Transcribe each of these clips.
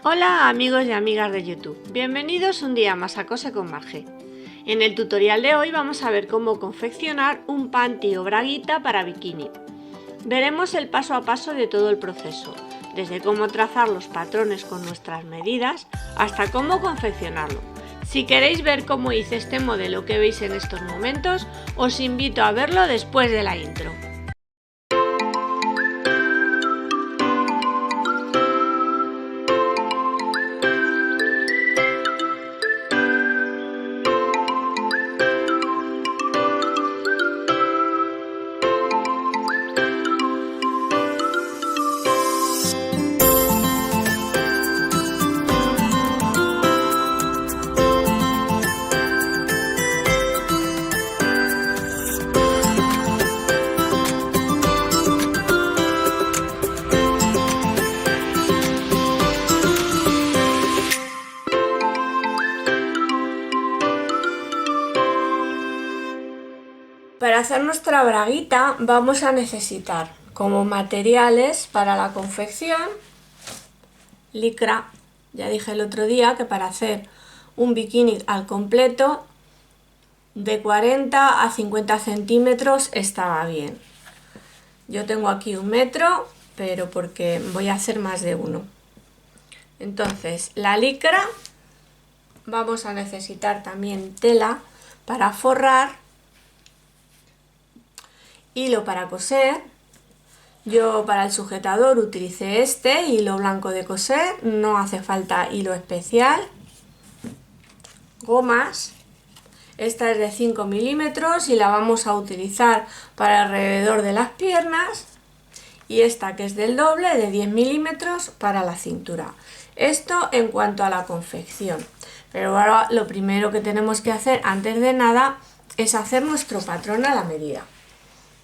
Hola amigos y amigas de YouTube, bienvenidos un día más a Cose con Marge. En el tutorial de hoy vamos a ver cómo confeccionar un panty o braguita para bikini. Veremos el paso a paso de todo el proceso, desde cómo trazar los patrones con nuestras medidas hasta cómo confeccionarlo. Si queréis ver cómo hice este modelo que veis en estos momentos, os invito a verlo después de la intro. Para hacer nuestra braguita vamos a necesitar como materiales para la confección licra. Ya dije el otro día que para hacer un bikini al completo de 40 a 50 centímetros estaba bien. Yo tengo aquí 1 metro, pero porque voy a hacer más de uno. Entonces la licra, vamos a necesitar también tela para forrar, hilo para coser. Yo para el sujetador utilicé este hilo blanco de coser, no hace falta hilo especial. Gomas, esta es de 5 milímetros y la vamos a utilizar para alrededor de las piernas, y esta que es del doble, de 10 milímetros, para la cintura. Esto en cuanto a la confección, pero ahora lo primero que tenemos que hacer antes de nada es hacer nuestro patrón a la medida.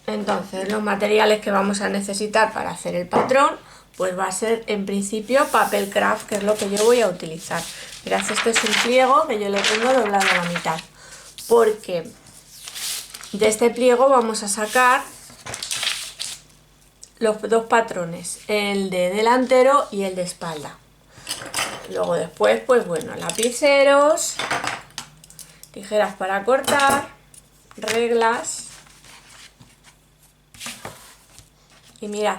Entonces los materiales que vamos a necesitar para hacer el patrón pues va a ser en principio papel craft, que es lo que yo voy a utilizar. Mirad, este es un pliego que yo lo tengo doblado a la mitad, porque de este pliego vamos a sacar los dos patrones, el de delantero y el de espalda. Luego después pues bueno, lapiceros, tijeras para cortar, reglas. Y mirad,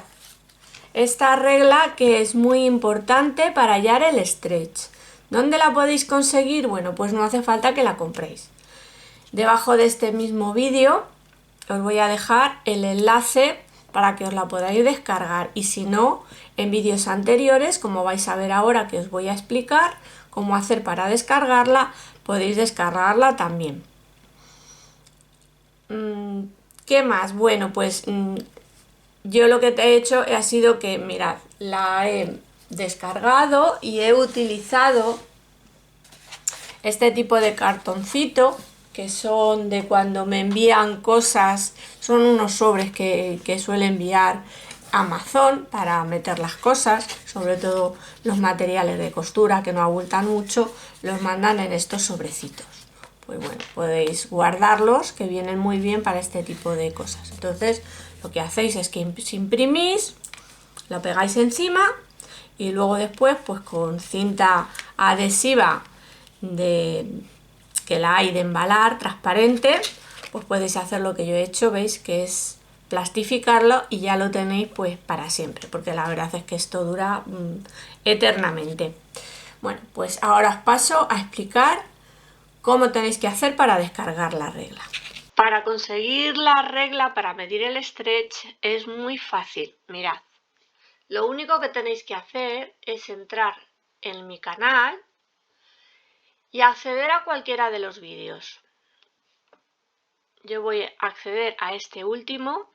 esta regla que es muy importante para hallar el stretch. ¿Dónde la podéis conseguir? Bueno, pues no hace falta que la compréis. Debajo de este mismo vídeo os voy a dejar el enlace para que os la podáis descargar, y si no, en vídeos anteriores, como vais a ver ahora que os voy a explicar cómo hacer para descargarla, podéis descargarla también. ¿Qué más? Bueno, pues yo lo que he hecho ha sido que, mirad, la he descargado y he utilizado este tipo de cartoncito, que son de cuando me envían cosas, son unos sobres que suele enviar Amazon para meter las cosas, sobre todo los materiales de costura que no abultan mucho, los mandan en estos sobrecitos. Pues bueno, podéis guardarlos, que vienen muy bien para este tipo de cosas. Entonces lo que hacéis es que imprimís, lo pegáis encima y luego después pues con cinta adhesiva que la hay de embalar transparente, pues podéis hacer lo que yo he hecho, veis que es plastificarlo y ya lo tenéis pues para siempre, porque la verdad es que esto dura eternamente. Bueno, pues ahora os paso a explicar cómo tenéis que hacer para descargar la regla. Para conseguir la regla para medir el stretch es muy fácil. Mirad, lo único que tenéis que hacer es entrar en mi canal y acceder a cualquiera de los vídeos. Yo voy a acceder a este último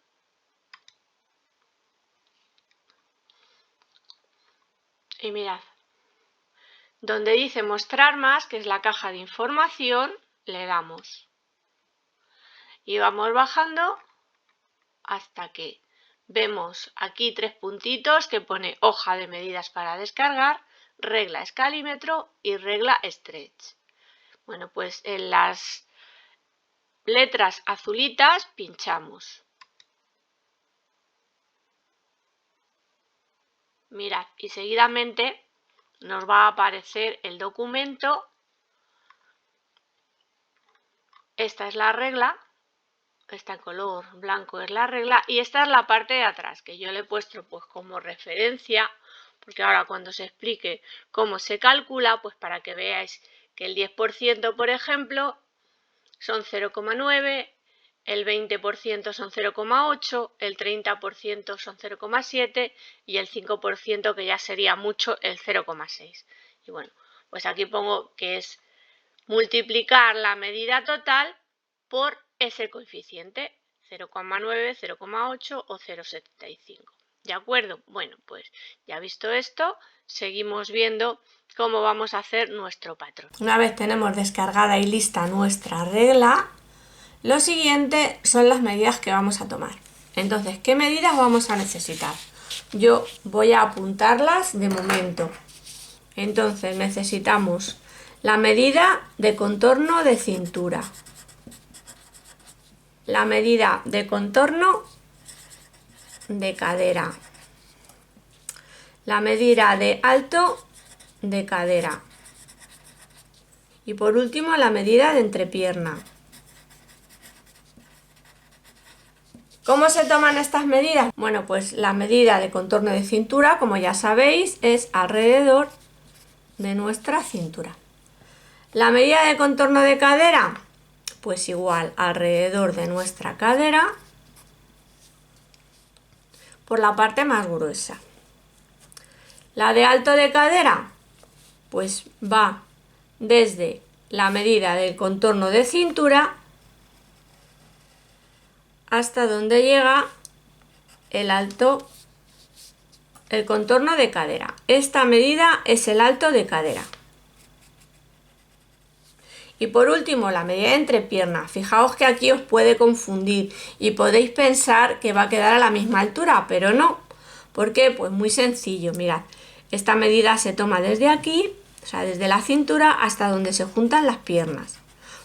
y mirad, donde dice mostrar más, que es la caja de información, le damos y vamos bajando hasta que vemos aquí 3 puntitos que pone hoja de medidas para descargar, regla escalímetro y regla stretch. Bueno, pues en las letras azulitas pinchamos. Mirad, y seguidamente nos va a aparecer el documento. Esta es la regla, esta en color blanco es la regla y esta es la parte de atrás que yo le he puesto pues como referencia, porque ahora cuando se explique cómo se calcula, pues para que veáis que el 10% por ejemplo son 0,9, el 20% son 0,8, el 30% son 0,7 y el 5% que ya sería mucho el 0,6. Y bueno, pues aquí pongo que es multiplicar la medida total por ese coeficiente, 0,9, 0,8 o 0,75. ¿De acuerdo? Bueno, pues ya visto esto, seguimos viendo cómo vamos a hacer nuestro patrón. Una vez tenemos descargada y lista nuestra regla, lo siguiente son las medidas que vamos a tomar. Entonces, ¿qué medidas vamos a necesitar? Yo voy a apuntarlas de momento. Entonces, necesitamos la medida de contorno de cintura, la medida de contorno de cadera, la medida de alto de cadera y por último la medida de entrepierna. ¿Cómo se toman estas medidas? Bueno, pues la medida de contorno de cintura, como ya sabéis, es alrededor de nuestra cintura. La medida de contorno de cadera, pues igual, alrededor de nuestra cadera por la parte más gruesa. La de alto de cadera, pues va desde la medida del contorno de cintura hasta donde llega el contorno de cadera. Esta medida es el alto de cadera. Y por último, la medida de entrepierna. Fijaos que aquí os puede confundir y podéis pensar que va a quedar a la misma altura, pero no. ¿Por qué? Pues muy sencillo. Mirad, esta medida se toma desde aquí, o sea, desde la cintura hasta donde se juntan las piernas.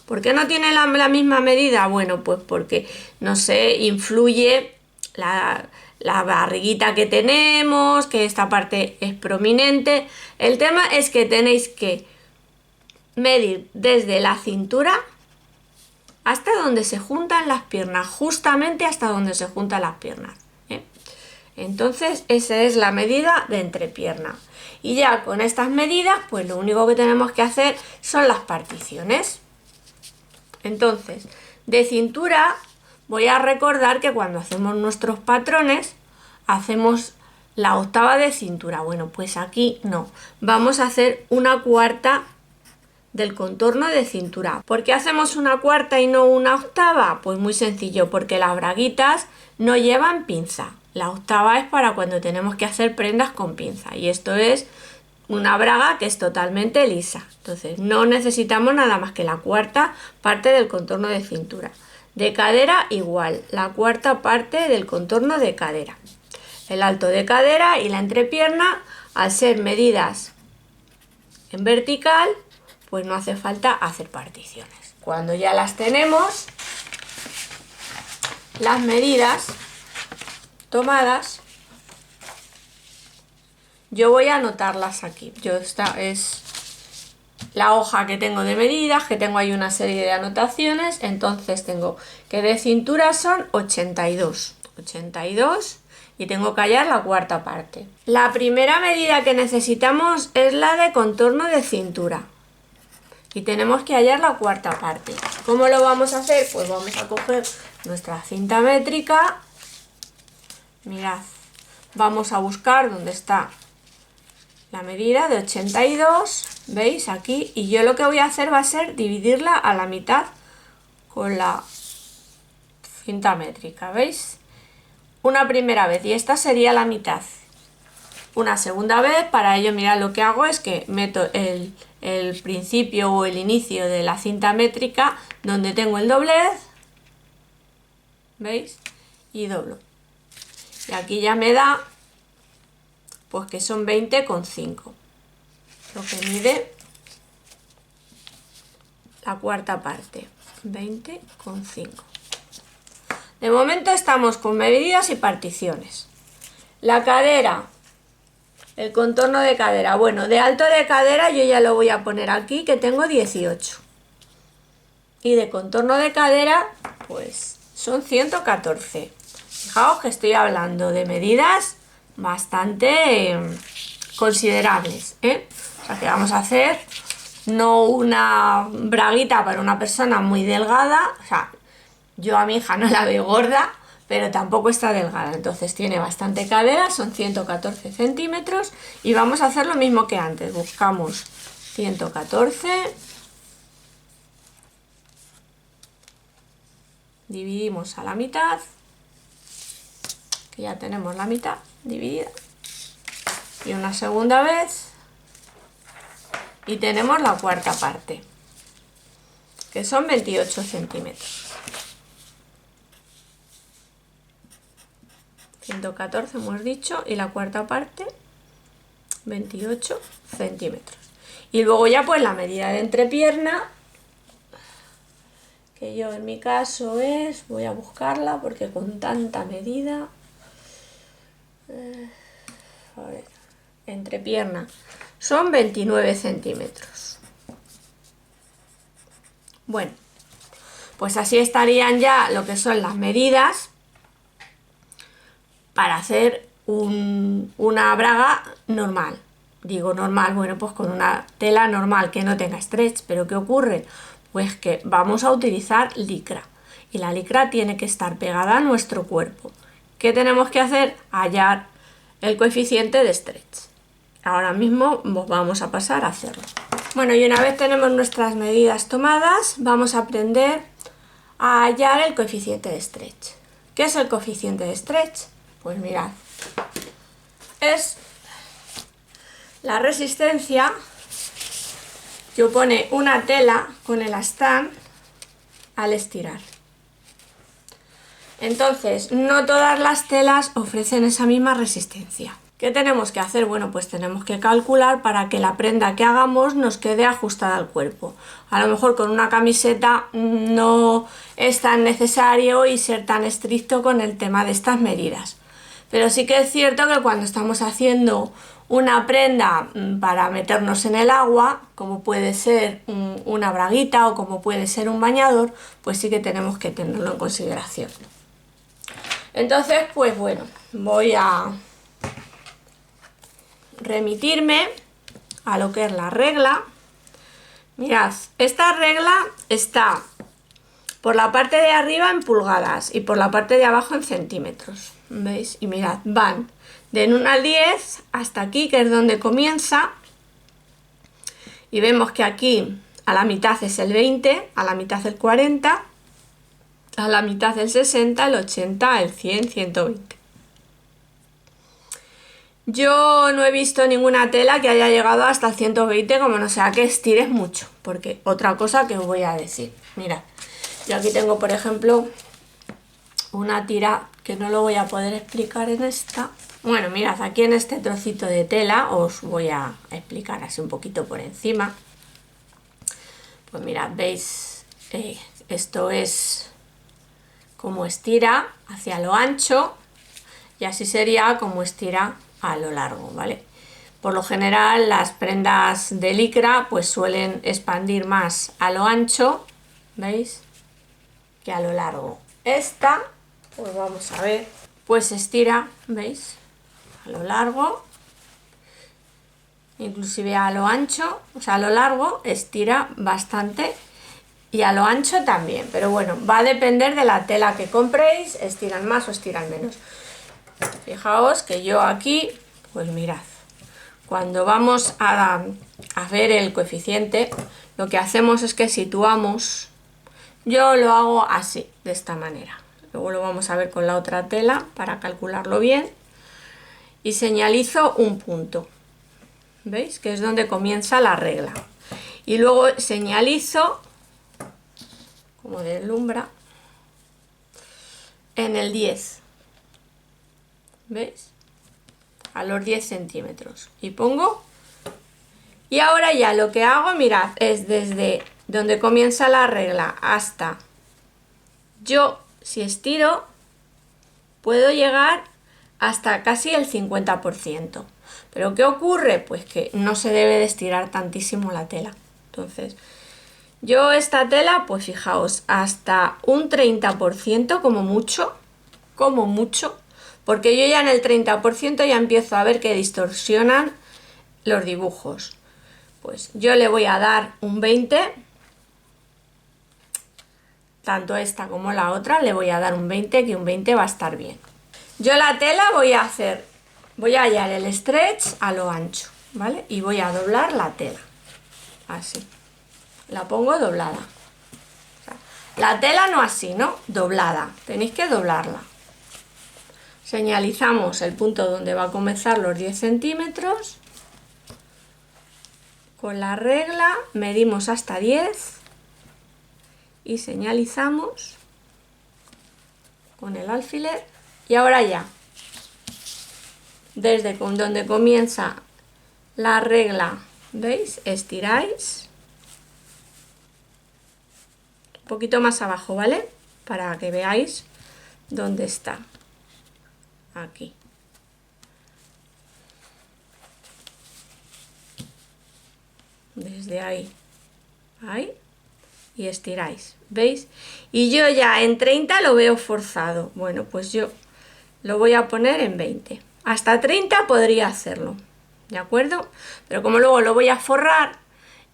¿Por qué no tiene la misma medida? Bueno, pues porque, no sé, influye la barriguita que tenemos, que esta parte es prominente. El tema es que tenéis que medir desde la cintura hasta donde se juntan las piernas, justamente hasta donde se juntan las piernas. Entonces, esa es la medida de entrepierna. Y ya con estas medidas, pues lo único que tenemos que hacer son las particiones. Entonces, de cintura voy a recordar que cuando hacemos nuestros patrones hacemos la octava de cintura. Bueno, pues aquí no. Vamos a hacer una cuarta del contorno de cintura. ¿Por qué hacemos una cuarta y no una octava? Pues muy sencillo, porque las braguitas no llevan pinza. La octava es para cuando tenemos que hacer prendas con pinza y esto es una braga que es totalmente lisa. Entonces no necesitamos nada más que la cuarta parte del contorno de cintura. De cadera igual, la cuarta parte del contorno de cadera. El alto de cadera y la entrepierna, al ser medidas en vertical, pues no hace falta hacer particiones. Cuando ya las tenemos, las medidas tomadas, yo voy a anotarlas aquí. Esta es la hoja que tengo de medidas, que tengo ahí una serie de anotaciones. Entonces tengo que de cintura son 82 y tengo que hallar la cuarta parte. La primera medida que necesitamos es la de contorno de cintura y tenemos que hallar la cuarta parte. ¿Cómo lo vamos a hacer? Pues vamos a coger nuestra cinta métrica. Mirad, vamos a buscar dónde está la medida de 82, ¿veis? Aquí, y yo lo que voy a hacer va a ser dividirla a la mitad con la cinta métrica, ¿veis? Una primera vez y esta sería la mitad. Una segunda vez, para ello mirad lo que hago es que meto el principio o el inicio de la cinta métrica donde tengo el doblez, ¿veis? Y doblo. Y aquí ya me da, pues que son 20,5. Lo que mide la cuarta parte, 20,5. De momento estamos con medidas y particiones. La cadera El contorno de cadera. Bueno, de alto de cadera yo ya lo voy a poner aquí, que tengo 18. Y de contorno de cadera, pues son 114. Fijaos que estoy hablando de medidas bastante considerables, ¿eh? O sea que vamos a hacer no una braguita para una persona muy delgada. O sea, yo a mi hija no la veo gorda, pero tampoco está delgada, entonces tiene bastante cadera, son 114 centímetros y vamos a hacer lo mismo que antes, buscamos 114, dividimos a la mitad, que ya tenemos la mitad dividida, y una segunda vez, y tenemos la cuarta parte, que son 28 centímetros. 114 hemos dicho, y la cuarta parte 28 centímetros. Y luego ya pues la medida de entrepierna, que yo en mi caso es, voy a buscarla porque con tanta medida, a ver, entrepierna son 29 centímetros. Bueno, pues así estarían ya lo que son las medidas para hacer una braga normal. Digo normal, bueno, pues con una tela normal que no tenga stretch. ¿Pero qué ocurre? Pues que vamos a utilizar licra. Y la licra tiene que estar pegada a nuestro cuerpo. ¿Qué tenemos que hacer? Hallar el coeficiente de stretch. Ahora mismo vamos a pasar a hacerlo. Bueno, y una vez tenemos nuestras medidas tomadas, vamos a aprender a hallar el coeficiente de stretch. ¿Qué es el coeficiente de stretch? Pues mirad, es la resistencia que opone una tela con elastán al estirar. Entonces, no todas las telas ofrecen esa misma resistencia. ¿Qué tenemos que hacer? Bueno, pues tenemos que calcular para que la prenda que hagamos nos quede ajustada al cuerpo. A lo mejor con una camiseta no es tan necesario y ser tan estricto con el tema de estas medidas. Pero sí que es cierto que cuando estamos haciendo una prenda para meternos en el agua, como puede ser una braguita o como puede ser un bañador, pues sí que tenemos que tenerlo en consideración. Entonces, pues bueno, voy a remitirme a lo que es la regla. Mirad, esta regla está por la parte de arriba en pulgadas y por la parte de abajo en centímetros. ¿Veis? Y mirad, van de 1 al 10 hasta aquí, que es donde comienza. Y vemos que aquí a la mitad es el 20, a la mitad el 40, a la mitad el 60, el 80, el 100, 120. Yo no he visto ninguna tela que haya llegado hasta el 120, como no sea que estires mucho. Porque otra cosa que os voy a decir, mirad, yo aquí tengo por ejemplo una tira que no lo voy a poder explicar en esta. Bueno, mirad, aquí en este trocito de tela os voy a explicar así un poquito por encima. Pues mirad, veis, esto es como estira hacia lo ancho y así sería como estira a lo largo, ¿vale? Por lo general las prendas de licra pues suelen expandir más a lo ancho, ¿veis? Que a lo largo. Esta, pues vamos a ver, pues estira, ¿veis? A lo largo, inclusive a lo ancho, o sea, a lo largo estira bastante y a lo ancho también, pero bueno, va a depender de la tela que compréis, estiran más o estiran menos. Fijaos que yo aquí, pues mirad, cuando vamos a ver el coeficiente, lo que hacemos es que situamos, yo lo hago así, de esta manera. Luego lo vamos a ver con la otra tela para calcularlo bien. Y señalizo un punto, ¿veis? Que es donde comienza la regla. Y luego señalizo, como deslumbra, en el 10. ¿Veis? A los 10 centímetros. Y pongo. Y ahora ya lo que hago, mirad, es desde donde comienza la regla hasta... Yo, si estiro, puedo llegar hasta casi el 50%. Pero ¿qué ocurre? Pues que no se debe de estirar tantísimo la tela. Entonces, yo esta tela, pues fijaos, hasta un 30% como mucho, porque yo ya en el 30% ya empiezo a ver que distorsionan los dibujos. Pues yo le voy a dar un 20, tanto esta como la otra le voy a dar un 20, que un 20 va a estar bien. Yo la tela voy a hallar el stretch a lo ancho, ¿vale? Y voy a doblar la tela, así. La pongo doblada. O sea, la tela no así, ¿no? Doblada. Tenéis que doblarla. Señalizamos el punto donde va a comenzar los 10 centímetros. Con la regla medimos hasta 10 y señalizamos con el alfiler. Y ahora ya, desde donde comienza la regla, ¿veis? Estiráis un poquito más abajo, ¿vale? Para que veáis dónde está. Aquí. Desde ahí. Ahí. Y estiráis. ¿Veis? Y yo ya en 30 lo veo forzado. Bueno, pues yo lo voy a poner en 20. Hasta 30 podría hacerlo. ¿De acuerdo? Pero como luego lo voy a forrar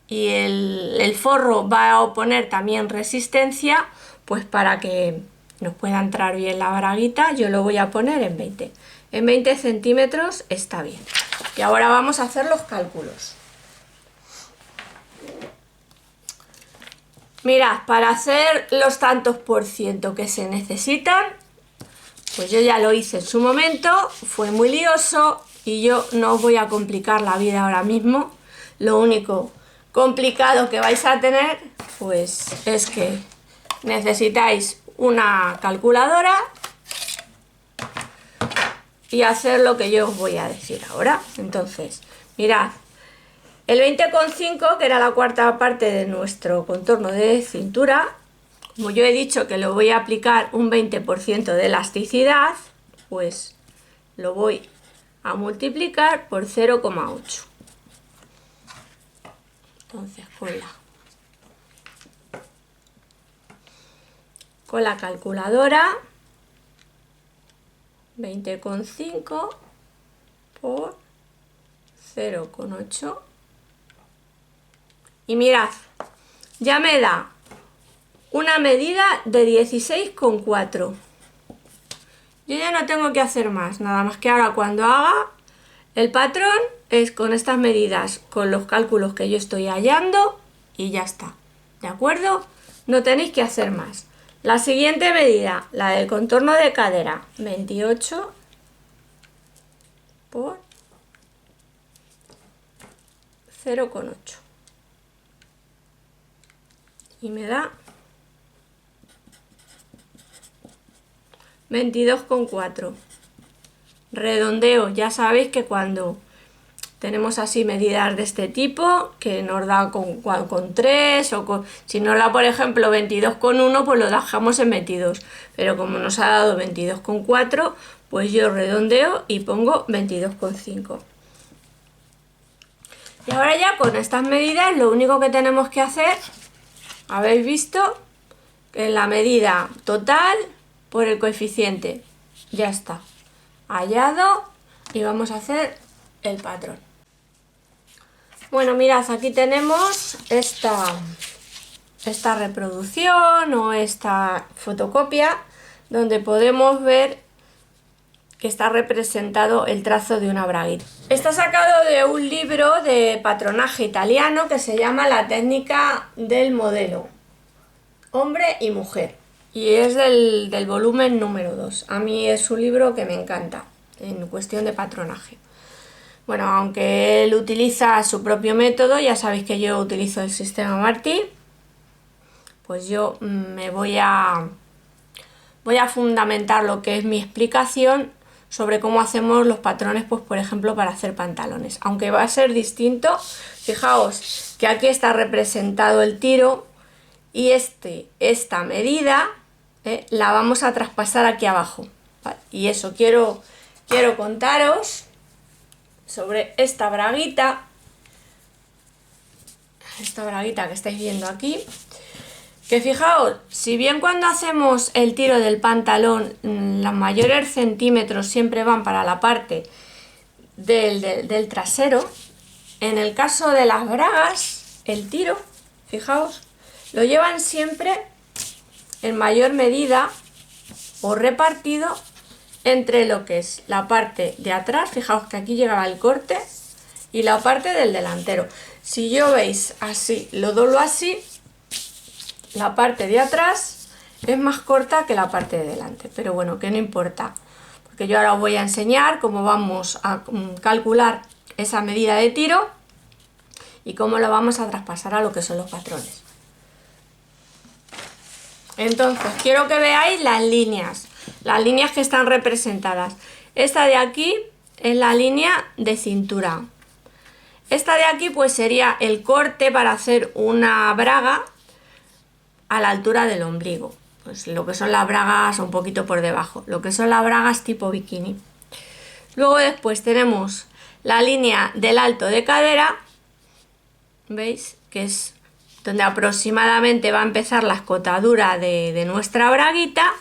y el forro va a oponer también resistencia, pues para que nos pueda entrar bien la braguita, yo lo voy a poner en 20. En 20 centímetros está bien. Y ahora vamos a hacer los cálculos. Mirad, para hacer los tantos por ciento que se necesitan, pues yo ya lo hice en su momento, fue muy lioso y yo no os voy a complicar la vida ahora mismo. Lo único complicado que vais a tener, pues es que necesitáis una calculadora y hacer lo que yo os voy a decir ahora. Entonces, mirad, el 20,5, que era la cuarta parte de nuestro contorno de cintura, como yo he dicho que lo voy a aplicar un 20% de elasticidad, pues lo voy a multiplicar por 0,8. Entonces con la calculadora, 20,5 por 0,8. Y mirad, ya me da una medida de 16,4. Yo ya no tengo que hacer más, nada más que ahora cuando haga el patrón es con estas medidas, con los cálculos que yo estoy hallando y ya está. ¿De acuerdo? No tenéis que hacer más. La siguiente medida, la del contorno de cadera, 28 por 0,8. Y me da 22,4. Redondeo, ya sabéis que cuando tenemos así medidas de este tipo, que nos da con 3 o si nos da por ejemplo 22,1, pues lo dejamos en 22, pero como nos ha dado 22,4, pues yo redondeo y pongo 22,5. Y ahora ya con estas medidas lo único que tenemos que hacer, habéis visto, que en la medida total por el coeficiente, ya está hallado y vamos a hacer el patrón. Bueno, mirad, aquí tenemos esta reproducción o esta fotocopia donde podemos ver que está representado el trazo de una braguita. Está sacado de un libro de patronaje italiano que se llama La técnica del modelo, hombre y mujer, y es del volumen número 2. A mí es un libro que me encanta en cuestión de patronaje. Bueno, aunque él utiliza su propio método, ya sabéis que yo utilizo el sistema Martí, pues yo me voy a fundamentar lo que es mi explicación sobre cómo hacemos los patrones, pues por ejemplo para hacer pantalones. Aunque va a ser distinto, fijaos que aquí está representado el tiro y esta medida la vamos a traspasar aquí abajo, ¿vale? Y eso quiero contaros sobre esta braguita que estáis viendo aquí, que fijaos, si bien cuando hacemos el tiro del pantalón los mayores centímetros siempre van para la parte del trasero, en el caso de las bragas el tiro, fijaos, lo llevan siempre en mayor medida o repartido entre lo que es la parte de atrás, fijaos que aquí llegaba el corte, y la parte del delantero. Si yo veis así, lo doblo así, la parte de atrás es más corta que la parte de delante, pero bueno, que no importa, porque yo ahora os voy a enseñar cómo vamos a calcular esa medida de tiro y cómo lo vamos a traspasar a lo que son los patrones. Entonces, quiero que veáis las líneas que están representadas. Esta de aquí es la línea de cintura. Esta de aquí pues sería el corte para hacer una braga a la altura del ombligo. Pues lo que son las bragas un poquito por debajo, lo que son las bragas tipo bikini. Luego después tenemos la línea del alto de cadera, ¿veis? Que es donde aproximadamente va a empezar la escotadura de nuestra braguita.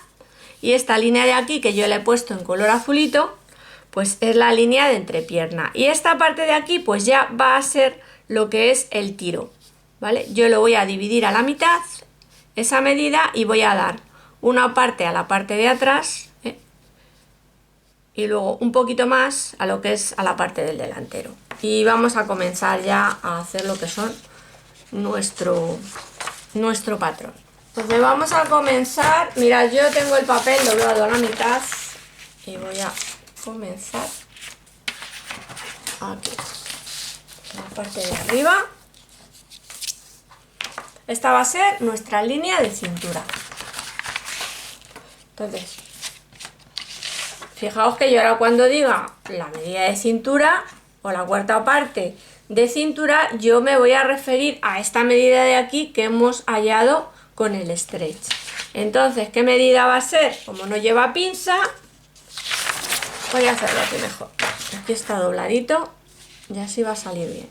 Y esta línea de aquí, que yo le he puesto en color azulito, pues es la línea de entrepierna. Y esta parte de aquí pues ya va a ser lo que es el tiro, ¿vale? Yo lo voy a dividir a la mitad, esa medida, y voy a dar una parte a la parte de atrás, y luego un poquito más a lo que es a la parte del delantero. Y vamos a comenzar ya a hacer lo que son nuestro patrón. Entonces vamos a comenzar. Mirad, yo tengo el papel doblado a la mitad y voy a comenzar aquí, la parte de arriba. Esta va a ser nuestra línea de cintura. Entonces, fijaos que yo ahora cuando diga la medida de cintura o la cuarta parte de cintura, yo me voy a referir a esta medida de aquí que hemos hallado con el stretch. Entonces, ¿qué medida va a ser? Como no lleva pinza, voy a hacerlo aquí mejor. Aquí está dobladito y así va a salir bien.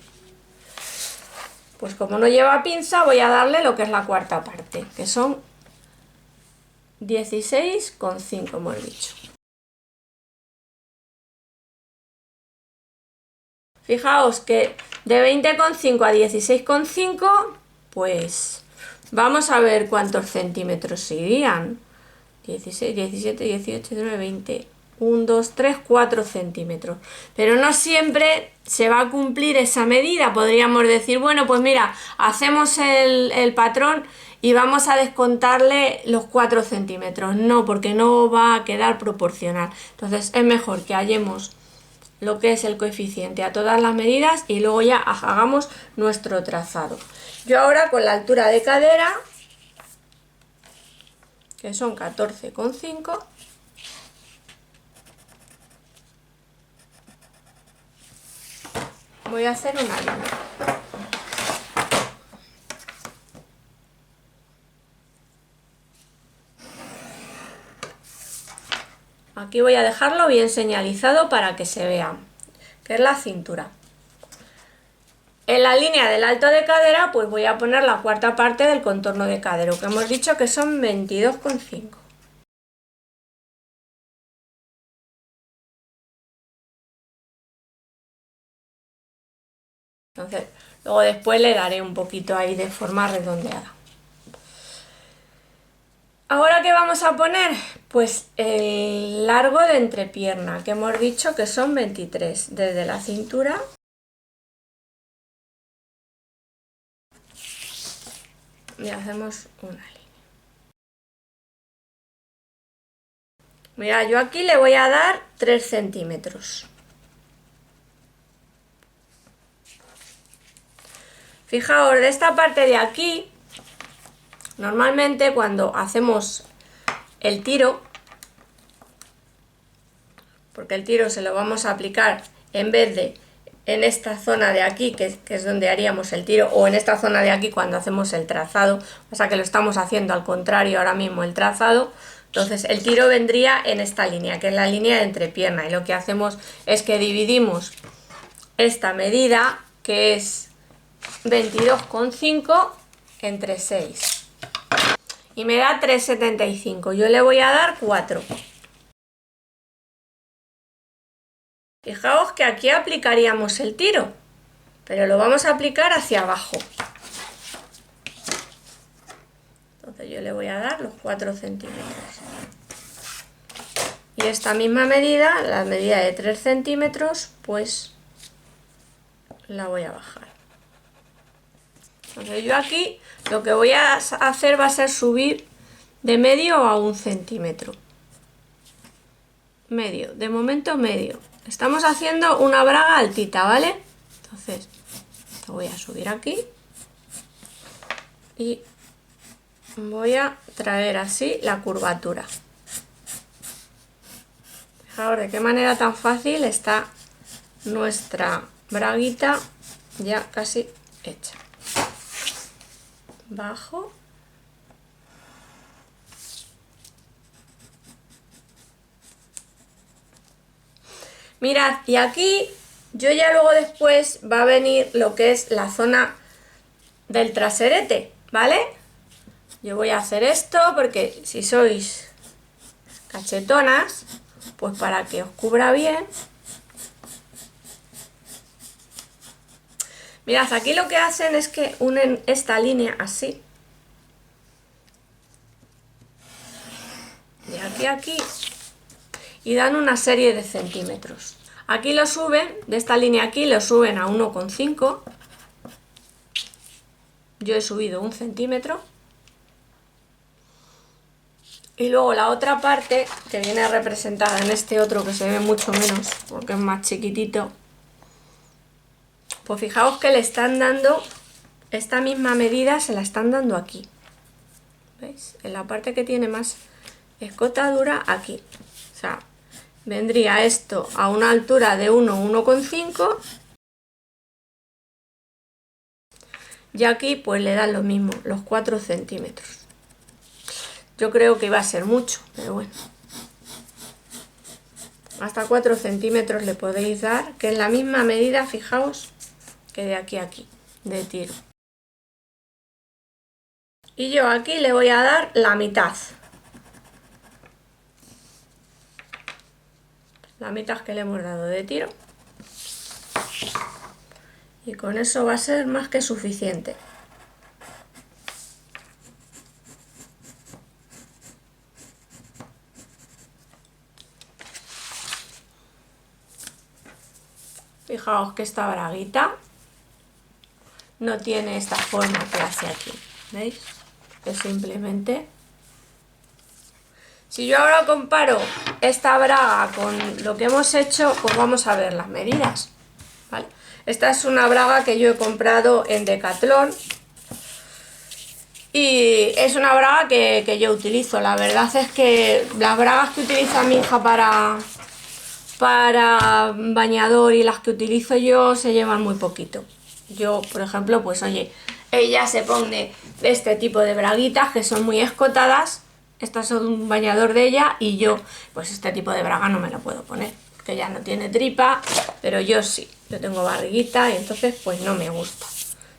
Pues como no lleva pinza, voy a darle lo que es la cuarta parte, que son 16,5 hemos dicho. Fijaos que de 20,5 a 16,5, pues vamos a ver cuántos centímetros serían. 16, 17, 18, 19, 20. 1, 2, 3, 4 centímetros. Pero no siempre se va a cumplir esa medida. Podríamos decir, bueno, pues mira, hacemos el patrón y vamos a descontarle los 4 centímetros. No, porque no va a quedar proporcional. Entonces es mejor que hallemos lo que es el coeficiente a todas las medidas y luego ya hagamos nuestro trazado. Yo ahora con la altura de cadera, que son 14,5, voy a hacer una línea. Aquí voy a dejarlo bien señalizado para que se vea, que es la cintura. En la línea del alto de cadera, pues voy a poner la cuarta parte del contorno de cadera, que hemos dicho que son 22,5. Entonces, luego después le daré un poquito ahí de forma redondeada. ¿Ahora qué vamos a poner? Pues el largo de entrepierna, que hemos dicho que son 23, desde la cintura y hacemos una línea. Mira, yo aquí le voy a dar 3 centímetros. Fijaos, de esta parte de aquí, normalmente cuando hacemos el tiro, porque el tiro se lo vamos a aplicar en vez de en esta zona de aquí, que es donde haríamos el tiro, o en esta zona de aquí cuando hacemos el trazado, o sea que lo estamos haciendo al contrario ahora mismo el trazado. Entonces el tiro vendría en esta línea, que es la línea de entrepierna, y lo que hacemos es que dividimos esta medida, que es 22,5 entre 6. Y me da 3,75. Yo le voy a dar 4. Fijaos que aquí aplicaríamos el tiro, pero lo vamos a aplicar hacia abajo. Entonces yo le voy a dar los 4 centímetros. Y esta misma medida, la medida de 3 centímetros, pues la voy a bajar. Entonces yo aquí lo que voy a hacer va a ser subir de medio a 1 centímetro. Medio, de momento medio. Estamos haciendo una braga altita, ¿vale? Entonces lo voy a subir aquí y voy a traer así la curvatura. Fijaos de qué manera tan fácil está nuestra braguita ya casi hecha. Bajo. Mirad, y aquí yo ya luego después va a venir lo que es la zona del traserete, ¿vale? Yo voy a hacer esto porque si sois cachetonas, pues para que os cubra bien. Mirad, aquí lo que hacen es que unen esta línea así. De aquí a aquí. Y dan una serie de centímetros. Aquí lo suben, de esta línea aquí lo suben a 1,5. Yo he subido 1 centímetro. Y luego la otra parte, que viene representada en este otro que se ve mucho menos, porque es más chiquitito, pues fijaos que le están dando, esta misma medida se la están dando aquí. ¿Veis? En la parte que tiene más escotadura, aquí. O sea, vendría esto a una altura de 1,5. Y aquí pues le dan lo mismo, los 4 centímetros. Yo creo que iba a ser mucho, pero bueno. Hasta 4 centímetros le podéis dar, que es la misma medida, fijaos, que de aquí a aquí, de tiro. Y yo aquí le voy a dar la mitad. La mitad que le hemos dado de tiro. Y con eso va a ser más que suficiente. Fijaos que esta braguita no tiene esta forma que hace aquí, ¿veis? Es simplemente... Si yo ahora comparo esta braga con lo que hemos hecho, pues vamos a ver las medidas, ¿vale? Esta es una braga que yo he comprado en Decathlon y es una braga que yo utilizo. La verdad es que las bragas que utiliza mi hija para bañador y las que utilizo yo se llevan muy poquito. Yo, por ejemplo, pues oye, ella se pone este tipo de braguitas que son muy escotadas. Estas son un bañador de ella y yo, pues este tipo de braga no me lo puedo poner, porque ella no tiene tripa, pero yo sí, yo tengo barriguita y entonces pues no me gusta.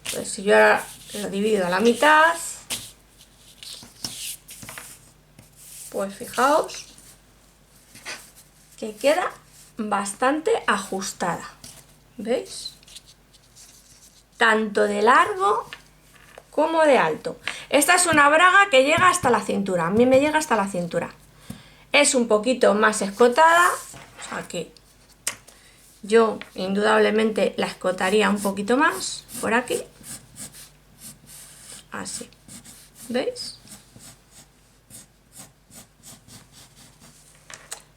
Entonces si yo ahora lo divido a la mitad, pues fijaos que queda bastante ajustada, ¿veis? Tanto de largo como de alto. Esta es una braga que llega hasta la cintura, a mí me llega hasta la cintura. Es un poquito más escotada, o sea que yo indudablemente la escotaría un poquito más, por aquí. Así, ¿veis?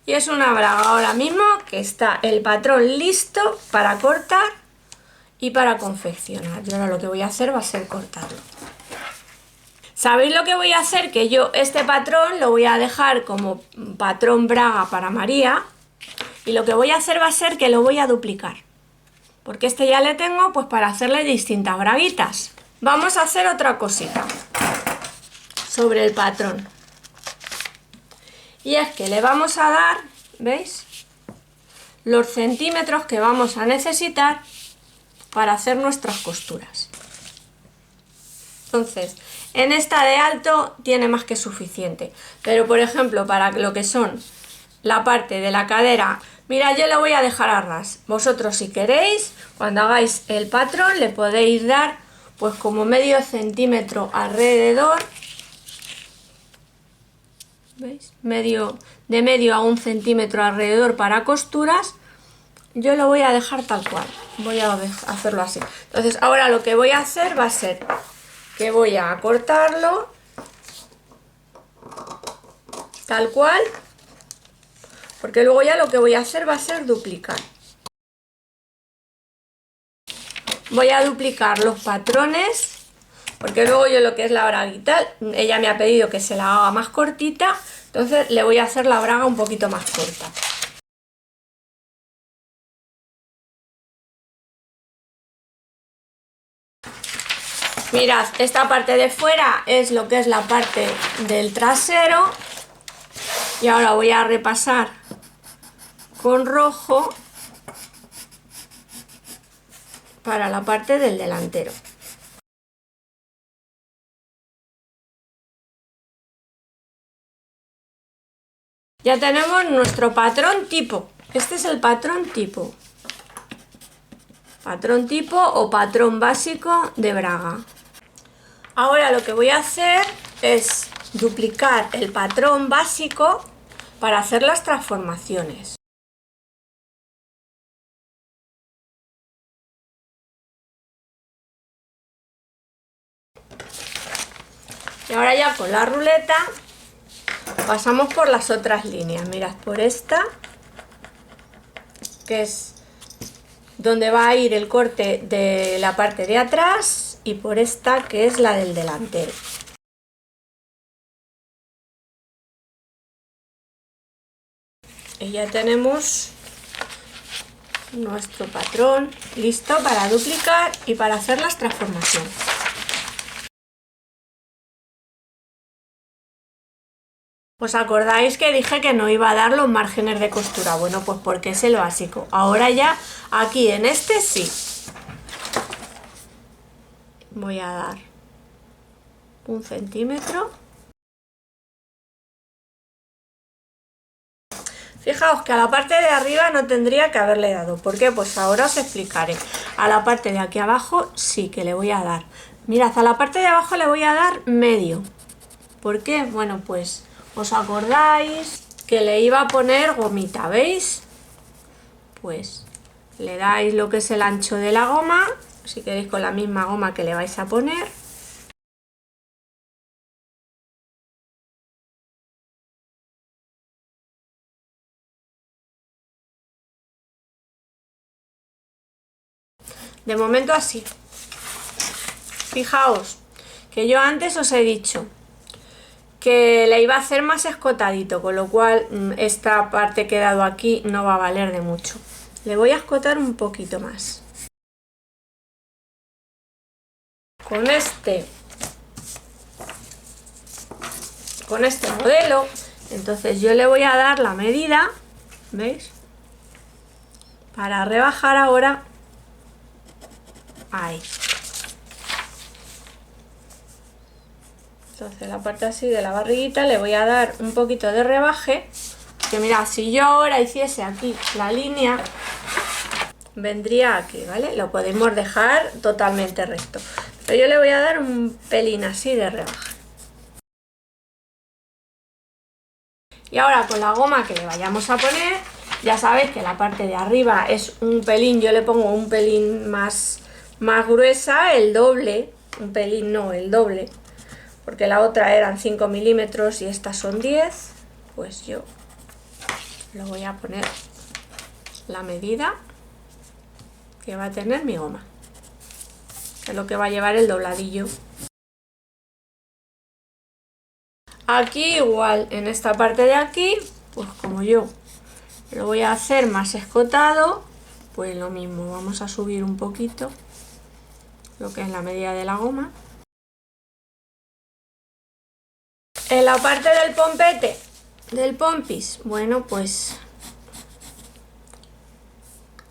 Y es una braga ahora mismo que está el patrón listo para cortar y para confeccionar. Yo ahora lo que voy a hacer va a ser cortarlo. ¿Sabéis lo que voy a hacer? Que yo este patrón lo voy a dejar como patrón braga para María y lo que voy a hacer va a ser que lo voy a duplicar. Porque este ya le tengo pues para hacerle distintas braguitas. Vamos a hacer otra cosita sobre el patrón. Y es que le vamos a dar, ¿veis? los centímetros que vamos a necesitar para hacer nuestras costuras. Entonces, en esta de alto tiene más que suficiente, pero por ejemplo para lo que son la parte de la cadera, mira, yo le voy a dejar a ras. Vosotros si queréis, cuando hagáis el patrón le podéis dar pues como medio centímetro alrededor, ¿veis? De medio a 1 centímetro alrededor para costuras. Yo lo voy a dejar tal cual, voy a hacerlo así. Entonces ahora lo que voy a hacer va a ser que voy a cortarlo tal cual, porque luego ya lo que voy a hacer va a ser duplicar. Voy a duplicar los patrones, porque luego yo lo que es la braguita, ella me ha pedido que se la haga más cortita, entonces le voy a hacer la braga un poquito más corta. Mirad, esta parte de fuera es lo que es la parte del trasero y ahora voy a repasar con rojo para la parte del delantero. Ya tenemos nuestro patrón tipo. Este es el patrón tipo. Patrón tipo o patrón básico de braga. Ahora lo que voy a hacer es duplicar el patrón básico para hacer las transformaciones. Y ahora ya con la ruleta pasamos por las otras líneas. Mirad, por esta, que es donde va a ir el corte de la parte de atrás, y por esta, que es la del delantero. Y ya tenemos nuestro patrón listo para duplicar y para hacer las transformaciones. ¿Os acordáis que dije que no iba a dar los márgenes de costura? Bueno, pues porque es el básico. Ahora ya aquí en este sí. Voy a dar 1 centímetro. Fijaos que a la parte de arriba no tendría que haberle dado. ¿Por qué? Pues ahora os explicaré. A la parte de aquí abajo sí que le voy a dar. Mirad, a la parte de abajo le voy a dar medio. ¿Por qué? Bueno, pues ¿os acordáis que le iba a poner gomita? ¿Veis? Pues le dais lo que es el ancho de la goma, si queréis con la misma goma que le vais a poner. De momento así. Fijaos que yo antes os he dicho que le iba a hacer más escotadito, con lo cual esta parte que he dado aquí no va a valer de mucho. Le voy a escotar un poquito más. Con este modelo, entonces yo le voy a dar la medida, ¿veis? Para rebajar ahora, ahí. Entonces la parte así de la barriguita le voy a dar un poquito de rebaje, que mirad, si yo ahora hiciese aquí la línea, vendría aquí, ¿vale? Lo podemos dejar totalmente recto, pero yo le voy a dar un pelín así de rebaje. Y ahora con la goma que le vayamos a poner, ya sabéis que la parte de arriba es un pelín, yo le pongo un pelín más gruesa, el doble, un pelín no, el doble, porque la otra eran 5 milímetros y estas son 10, pues yo le voy a poner la medida que va a tener mi goma, que es lo que va a llevar el dobladillo. Aquí igual, en esta parte de aquí, pues como yo lo voy a hacer más escotado, pues lo mismo, vamos a subir un poquito lo que es la medida de la goma. En la parte del pompete, del pompis, bueno, pues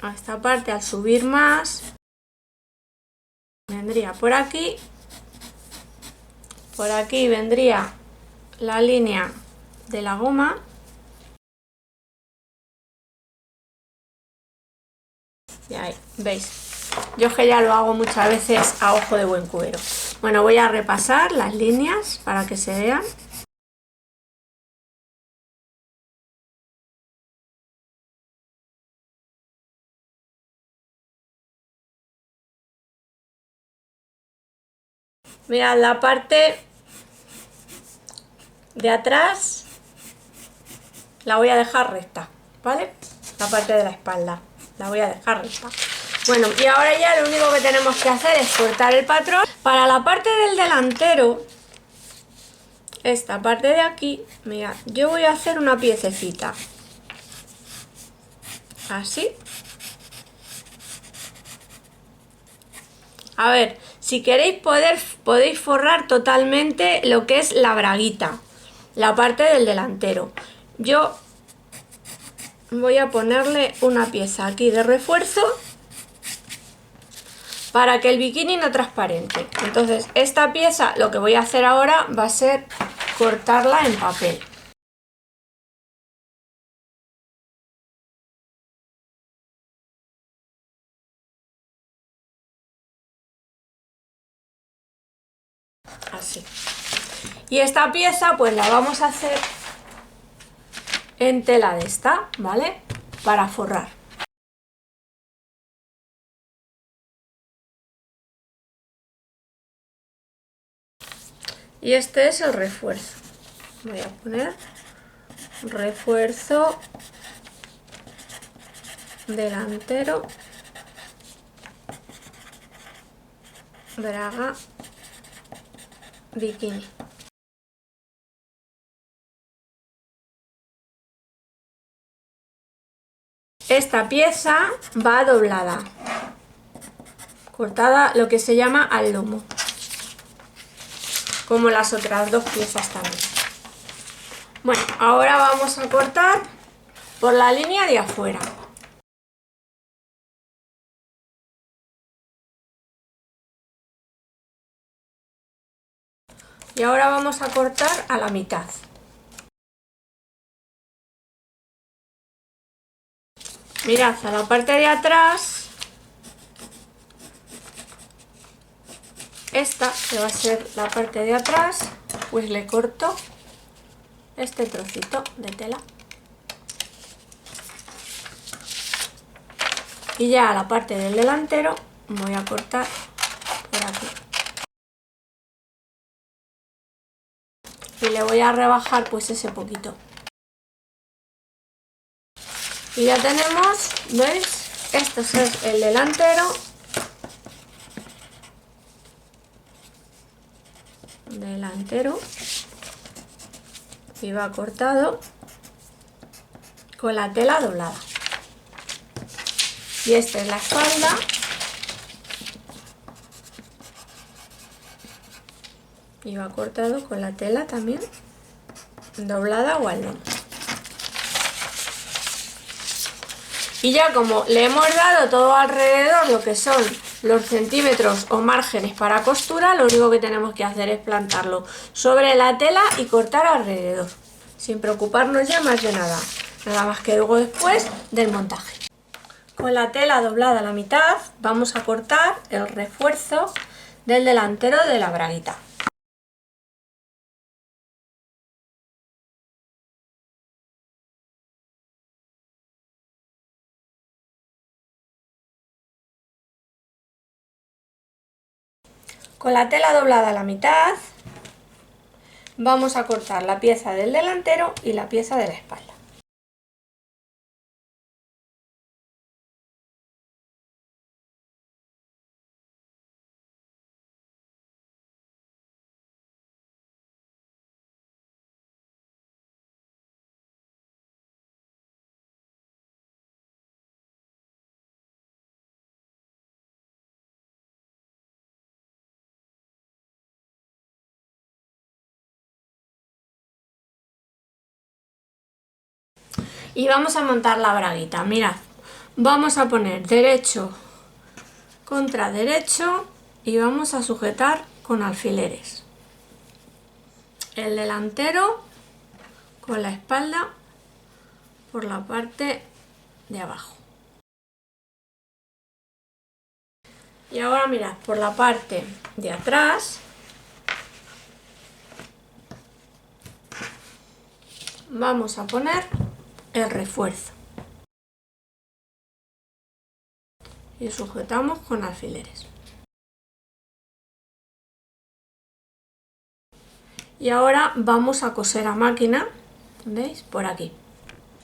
a esta parte al subir más, vendría por aquí vendría la línea de la goma y ahí, ¿veis? Yo que ya lo hago muchas veces a ojo de buen cubero. Bueno, voy a repasar las líneas para que se vean. Mirad, la parte de atrás la voy a dejar recta, ¿vale? La parte de la espalda la voy a dejar recta. Bueno, y ahora ya lo único que tenemos que hacer es cortar el patrón. Para la parte del delantero, esta parte de aquí, mirad, yo voy a hacer una piececita. Así. A ver, si queréis podéis forrar totalmente lo que es la braguita, la parte del delantero. Yo voy a ponerle una pieza aquí de refuerzo para que el bikini no transparente. Entonces esta pieza, lo que voy a hacer ahora va a ser cortarla en papel. Así. Y esta pieza pues la vamos a hacer en tela de esta, ¿vale? Para forrar. Y este es el refuerzo. Voy a poner refuerzo delantero, braga, bikini. Esta pieza va doblada, cortada lo que se llama al lomo, como las otras dos piezas también. Bueno, ahora vamos a cortar por la línea de afuera. Y ahora vamos a cortar a la mitad. Mirad, a la parte de atrás, esta que va a ser la parte de atrás, pues le corto este trocito de tela. Y ya a la parte del delantero voy a cortar por aquí. Y le voy a rebajar pues ese poquito. Y ya tenemos, ¿veis? Este es el delantero. Y va cortado con la tela doblada. Y esta es la espalda. Y va cortado con la tela también doblada o al lomo. Y ya como le hemos dado todo alrededor lo que son los centímetros o márgenes para costura, lo único que tenemos que hacer es plantarlo sobre la tela y cortar alrededor, sin preocuparnos ya más de nada, nada más que luego después del montaje. Con la tela doblada a la mitad vamos a cortar el refuerzo del delantero de la braguita. Con la tela doblada a la mitad vamos a cortar la pieza del delantero y la pieza de la espalda. Y vamos a montar la braguita, mirad, vamos a poner derecho contra derecho y vamos a sujetar con alfileres. El delantero con la espalda por la parte de abajo. Y ahora mirad, por la parte de atrás vamos a poner el refuerzo y sujetamos con alfileres. Y ahora vamos a coser a máquina, ¿veis? Por aquí.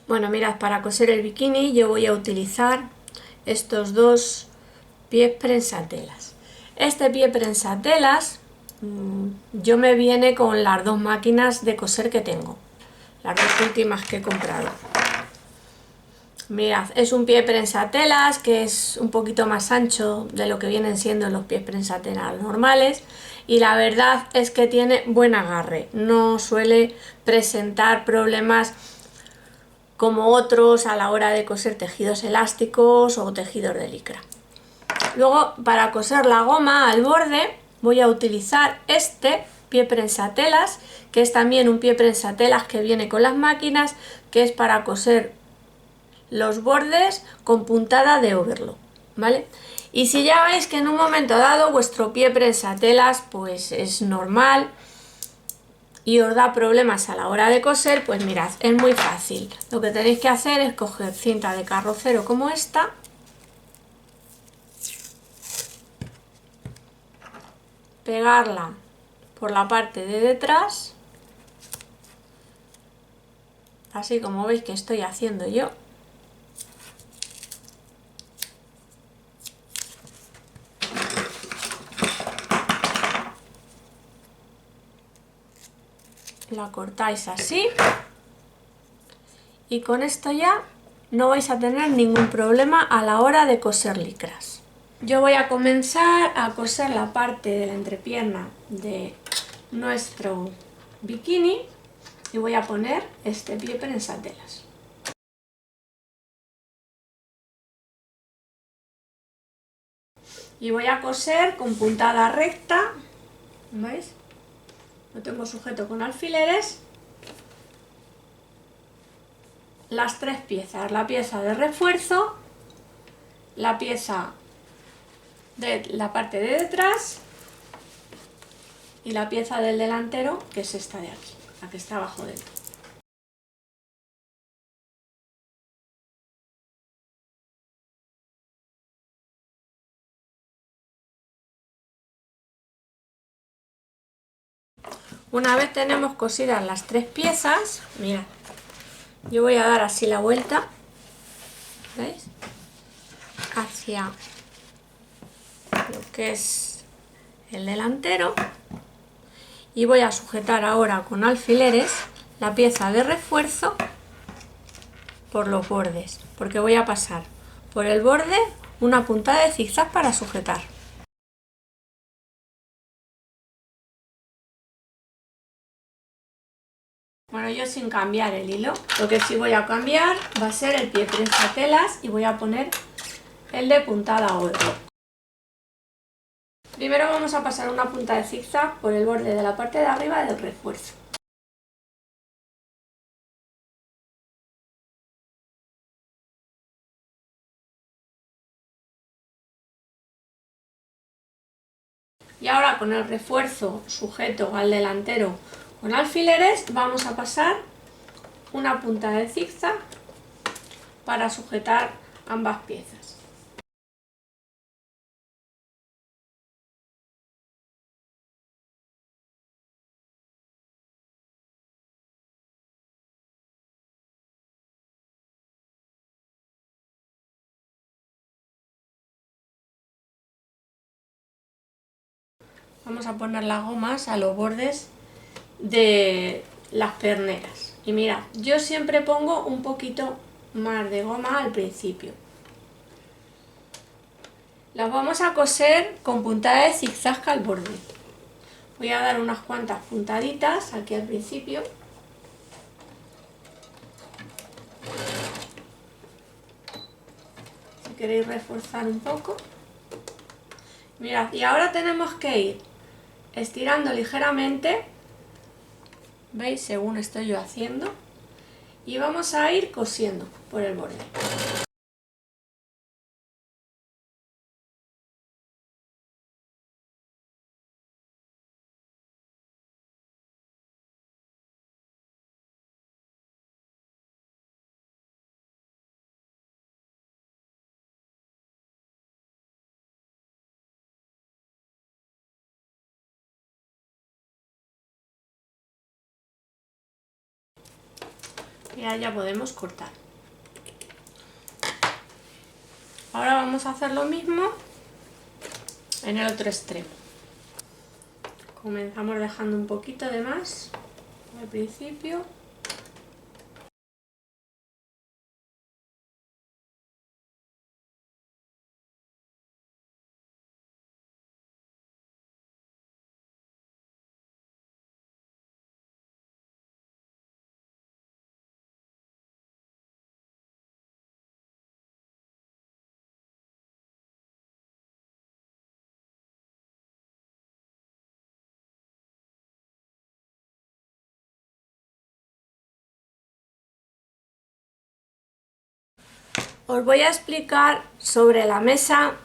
Bueno, mirad, para coser el bikini yo voy a utilizar estos dos pies prensatelas. Este pie prensatelas yo me viene con las dos máquinas de coser que tengo, las dos últimas que he comprado. Mirad, es un pie prensatelas que es un poquito más ancho de lo que vienen siendo los pies prensatelas normales y la verdad es que tiene buen agarre, no suele presentar problemas como otros a la hora de coser tejidos elásticos o tejidos de licra. Luego, para coser la goma al borde voy a utilizar este pie prensatelas, que es también un pie prensatelas que viene con las máquinas, que es para coser los bordes con puntada de overlock, ¿vale? Y si ya veis que en un momento dado vuestro pie prensatelas pues es normal y os da problemas a la hora de coser, pues mirad, es muy fácil. Lo que tenéis que hacer es coger cinta de carrocero como esta, pegarla por la parte de detrás, así como veis que estoy haciendo yo. La cortáis así y con esto ya no vais a tener ningún problema a la hora de coser licras. Yo voy a comenzar a coser la parte de la entrepierna de nuestro bikini y voy a poner este pie prensatelas. Y voy a coser con puntada recta, ¿veis? Lo tengo sujeto con alfileres. Las tres piezas, la pieza de refuerzo, la pieza de la parte de detrás y la pieza del delantero, que es esta de aquí, la que está abajo del todo. Una vez tenemos cosidas las tres piezas, mirad, yo voy a dar así la vuelta, ¿veis? Hacia lo que es el delantero y voy a sujetar ahora con alfileres la pieza de refuerzo por los bordes, porque voy a pasar por el borde una puntada de zigzag para sujetar. Bueno, yo sin cambiar el hilo, lo que sí voy a cambiar va a ser el pie prensatelas y voy a poner el de puntada overlock. Primero vamos a pasar una punta de zigzag por el borde de la parte de arriba del refuerzo. Y ahora con el refuerzo sujeto al delantero con alfileres vamos a pasar una punta de zigzag para sujetar ambas piezas. Vamos a poner las gomas a los bordes de las perneras. Y mirad, yo siempre pongo un poquito más de goma al principio. Las vamos a coser con puntada de zigzag al borde. Voy a dar unas cuantas puntaditas aquí al principio. queréis reforzar un poco. Mirad, y ahora tenemos que ir estirando ligeramente, ¿veis? Según estoy yo haciendo, y vamos a ir cosiendo por el borde. Y ya podemos cortar. Ahora vamos a hacer lo mismo en el otro extremo. Comenzamos dejando un poquito de más al principio. Os voy a explicar sobre la mesa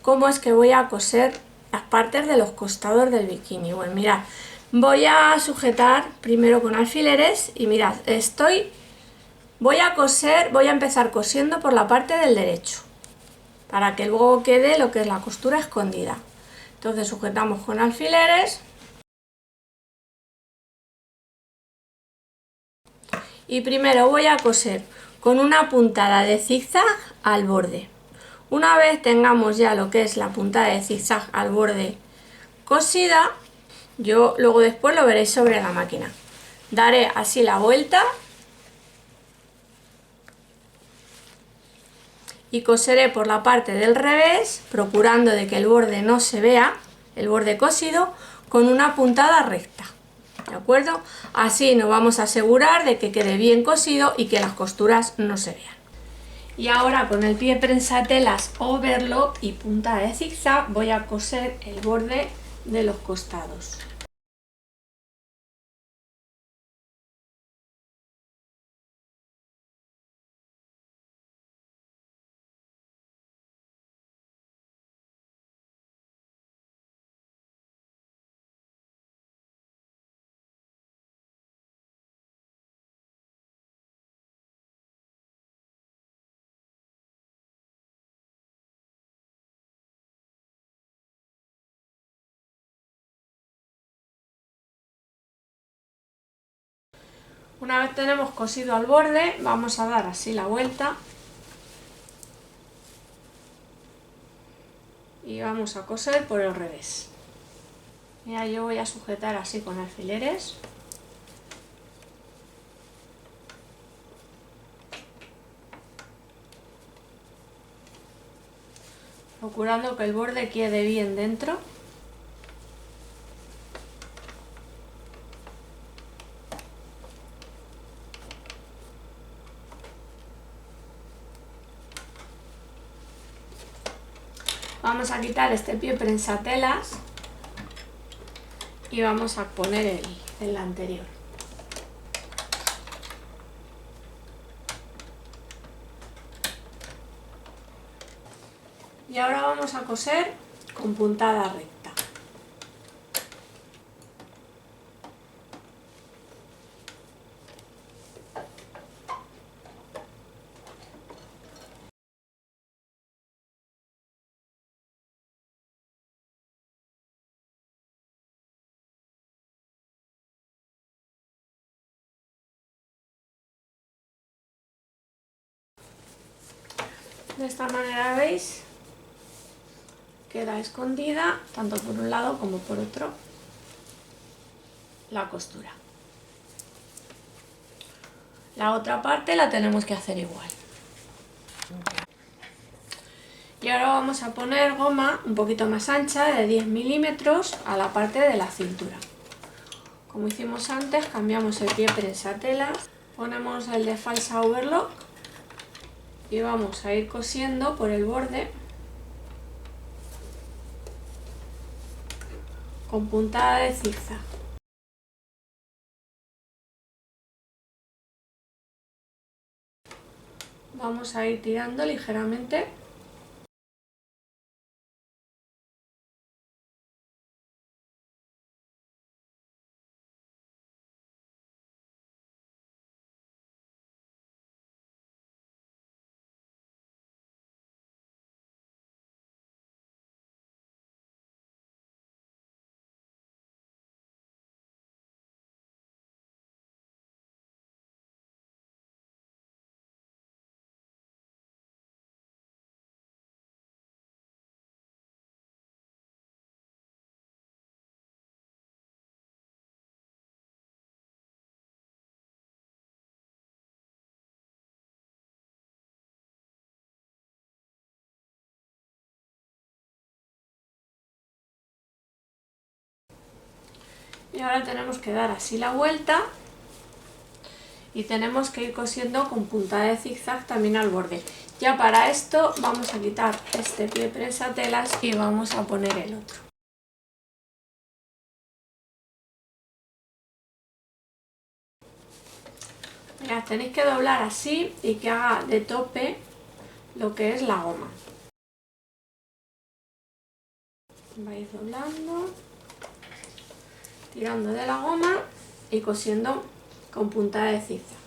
cómo es que voy a coser las partes de los costados del bikini. Bueno, mirad, voy a sujetar primero con alfileres y mirad, voy a empezar cosiendo por la parte del derecho para que luego quede lo que es la costura escondida. Entonces sujetamos con alfileres y primero voy a coser con una puntada de zigzag al borde. Una vez tengamos ya lo que es la puntada de zigzag al borde cosida, yo luego después lo veréis sobre la máquina. Daré así la vuelta y coseré por la parte del revés, procurando de que el borde no se vea, el borde cosido, con una puntada recta. ¿De acuerdo? Así nos vamos a asegurar de que quede bien cosido y que las costuras no se vean. Y ahora con el pie prensatelas overlock y punta de zigzag voy a coser el borde de los costados. Una vez tenemos cosido al borde, vamos a dar así la vuelta y vamos a coser por el revés. Mira, yo voy a sujetar así con alfileres. Procurando que el borde quede bien dentro. Vamos a quitar este pie prensatelas y vamos a poner el anterior. Y ahora vamos a coser con puntada recta. De esta manera, ¿veis? Queda escondida tanto por un lado como por otro la costura. La otra parte la tenemos que hacer igual. Y ahora vamos a poner goma un poquito más ancha de 10 milímetros a la parte de la cintura. Como hicimos antes, cambiamos el pie prensatelas, ponemos el de falsa overlock y vamos a ir cosiendo por el borde con puntada de zigzag. Vamos a ir tirando ligeramente. Y ahora tenemos que dar así la vuelta y tenemos que ir cosiendo con puntada de zigzag también al borde. Ya para esto vamos a quitar este pie prensatelas y vamos a poner el otro. Mirad, tenéis que doblar así y que haga de tope lo que es la goma. Vais doblando, tirando de la goma y cosiendo con puntada de zigzag.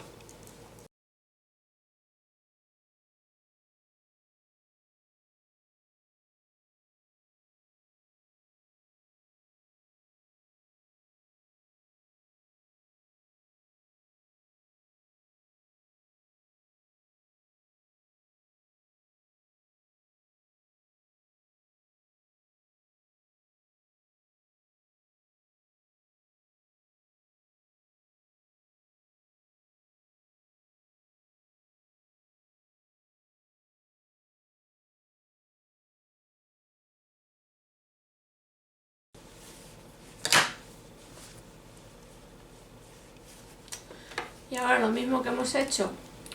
Y ahora lo mismo que hemos hecho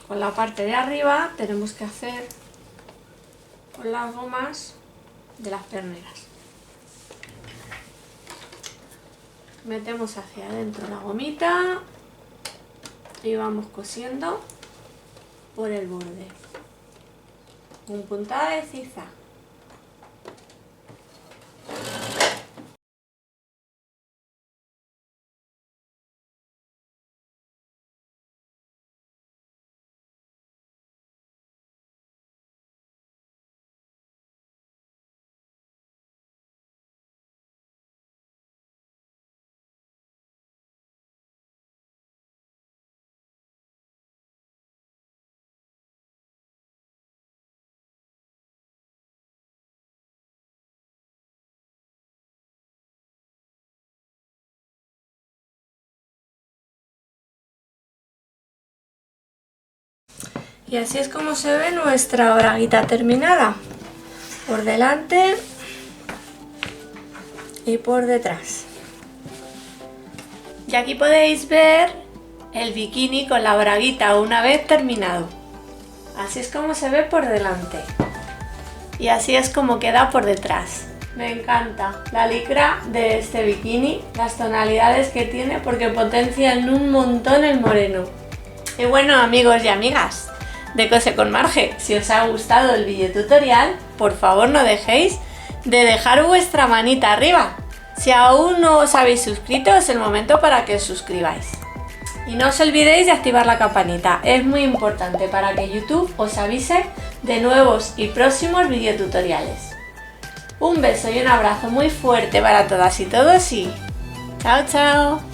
con la parte de arriba, tenemos que hacer con las gomas de las perneras. Metemos hacia adentro la gomita y vamos cosiendo por el borde con puntada de zigzag. Y así es como se ve nuestra braguita terminada, por delante y por detrás. Y aquí podéis ver el bikini con la braguita una vez terminado. Así es como se ve por delante y así es como queda por detrás. Me encanta la licra de este bikini, las tonalidades que tiene porque potencian un montón el moreno. Y bueno, amigos y amigas de Cose con Marge, si os ha gustado el vídeo tutorial, por favor no dejéis de dejar vuestra manita arriba. Si aún no os habéis suscrito, es el momento para que os suscribáis. Y no os olvidéis de activar la campanita, es muy importante para que YouTube os avise de nuevos y próximos videotutoriales. Un beso y un abrazo muy fuerte para todas y todos y ¡chao, chao!